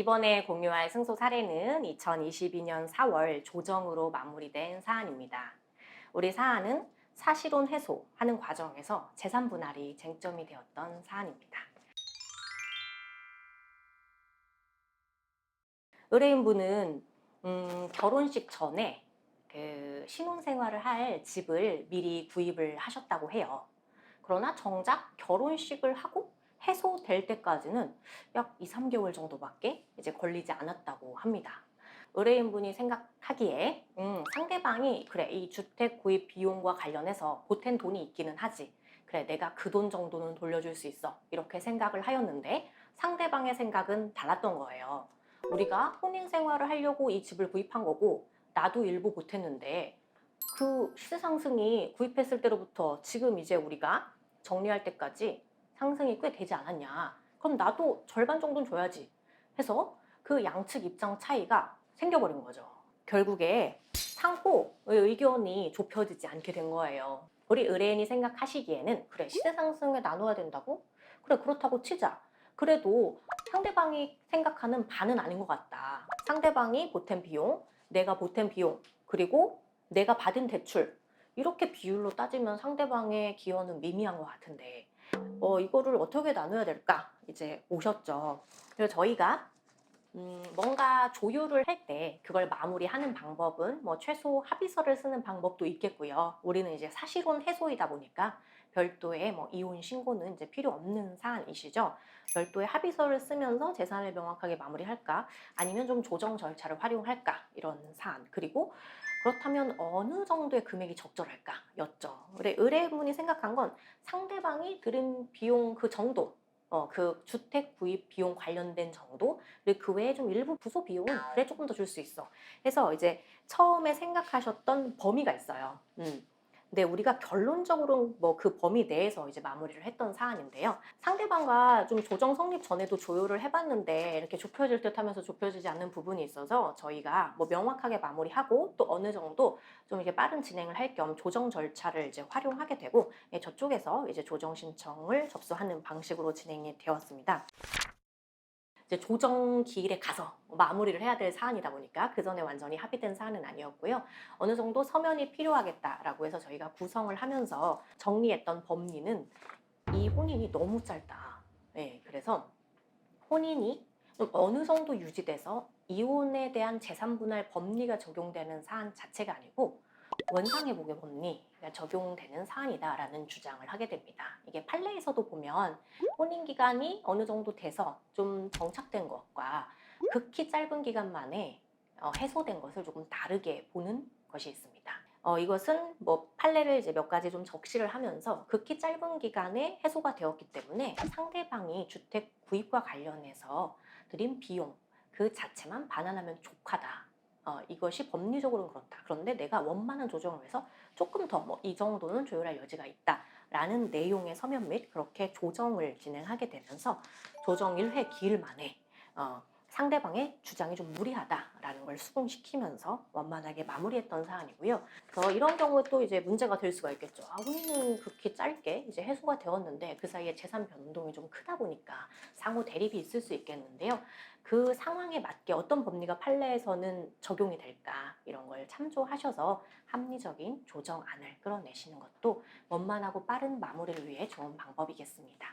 이번에 공유할 승소 사례는 2022년 4월 조정으로 마무리된 사안입니다. 우리 사안은 사실혼 해소하는 과정에서 재산 분할이 쟁점이 되었던 사안입니다. 의뢰인분은 결혼식 전에 신혼생활을 할 집을 미리 구입을 하셨다고 해요. 그러나 정작 결혼식을 하고 해소될 때까지는 약 2, 3개월 정도밖에 이제 걸리지 않았다고 합니다. 의뢰인분이 생각하기에 상대방이 그래 이 주택 구입 비용과 관련해서 보탠 돈이 있기는 하지, 그래 내가 그 돈 정도는 돌려줄 수 있어, 이렇게 생각을 하였는데 상대방의 생각은 달랐던 거예요. 우리가 혼인 생활을 하려고 이 집을 구입한 거고 나도 일부 보탰는데 그 시세 상승이 구입했을 때로부터 지금 이제 우리가 정리할 때까지 상승이 꽤 되지 않았냐, 그럼 나도 절반 정도는 줘야지 해서 그 양측 입장 차이가 생겨버린 거죠. 결국에 상호의 의견이 좁혀지지 않게 된 거예요. 우리 의뢰인이 생각하시기에는 그래 시세 상승에 나눠야 된다고? 그래 그렇다고 치자. 그래도 상대방이 생각하는 반은 아닌 것 같다. 상대방이 보탠 비용, 내가 보탠 비용, 그리고 내가 받은 대출, 이렇게 비율로 따지면 상대방의 기여는 미미한 것 같은데 이거를 어떻게 나눠야 될까 이제 오셨죠. 그래서 저희가 뭔가 조율을 할 때 그걸 마무리하는 방법은 뭐 최소 합의서를 쓰는 방법도 있겠고요. 우리는 이제 사실혼 해소이다 보니까 별도의 뭐 이혼 신고는 이제 필요 없는 사안이시죠. 별도의 합의서를 쓰면서 재산을 명확하게 마무리할까, 아니면 좀 조정 절차를 활용할까, 이런 사안. 그리고 그렇다면 어느 정도의 금액이 적절할까 였죠. 의뢰인분이 생각한 건 상대방이 들인 비용 그 정도, 그 주택 구입 비용 관련된 정도, 그리고 그 외에 좀 일부 부소 비용은 그래 조금 더 줄 수 있어 해서 이제 처음에 생각하셨던 범위가 있어요. 근데 우리가 결론적으로 뭐 그 범위 내에서 이제 마무리를 했던 사안인데요. 상대방과 좀 조정 성립 전에도 조율을 해봤는데 이렇게 좁혀질 듯 하면서 좁혀지지 않는 부분이 있어서 저희가 뭐 명확하게 마무리하고 또 어느 정도 좀 이제 빠른 진행을 할 겸 조정 절차를 이제 활용하게 되고, 저쪽에서 이제 조정 신청을 접수하는 방식으로 진행이 되었습니다. 이제 조정 기일에 가서 마무리를 해야 될 사안이다 보니까 그 전에 완전히 합의된 사안은 아니었고요. 어느 정도 서면이 필요하겠다라고 해서 저희가 구성을 하면서 정리했던 법리는 이 혼인이 너무 짧다. 네, 그래서 혼인이 좀 어느 정도 유지돼서 이혼에 대한 재산분할 법리가 적용되는 사안 자체가 아니고 원상회복의 법리가 적용되는 사안이다라는 주장을 하게 됩니다. 이게 판례에서도 보면 혼인 기간이 어느 정도 돼서 좀 정착된 것과 극히 짧은 기간 만에 해소된 것을 조금 다르게 보는 것이 있습니다. 이것은 뭐 판례를 이제 몇 가지 좀 적시를 하면서 극히 짧은 기간에 해소가 되었기 때문에 상대방이 주택 구입과 관련해서 들인 비용 그 자체만 반환하면 족하다. 이것이 법리적으로는 그렇다. 그런데 내가 원만한 조정을 해서 조금 더 뭐 이 정도는 조율할 여지가 있다라는 내용의 서면 및 그렇게 조정을 진행하게 되면서 조정 1회 기일 만에 상대방의 주장이 좀 무리하다라는 걸 수긍시키면서 원만하게 마무리했던 사안이고요. 그래서 이런 경우에 또 이제 문제가 될 수가 있겠죠. 혼인은 그렇게 짧게 이제 해소가 되었는데 그 사이에 재산 변동이 좀 크다 보니까 상호 대립이 있을 수 있겠는데요. 그 상황에 맞게 어떤 법리가 판례에서는 적용이 될까, 이런 걸 참조하셔서 합리적인 조정안을 끌어내시는 것도 원만하고 빠른 마무리를 위해 좋은 방법이겠습니다.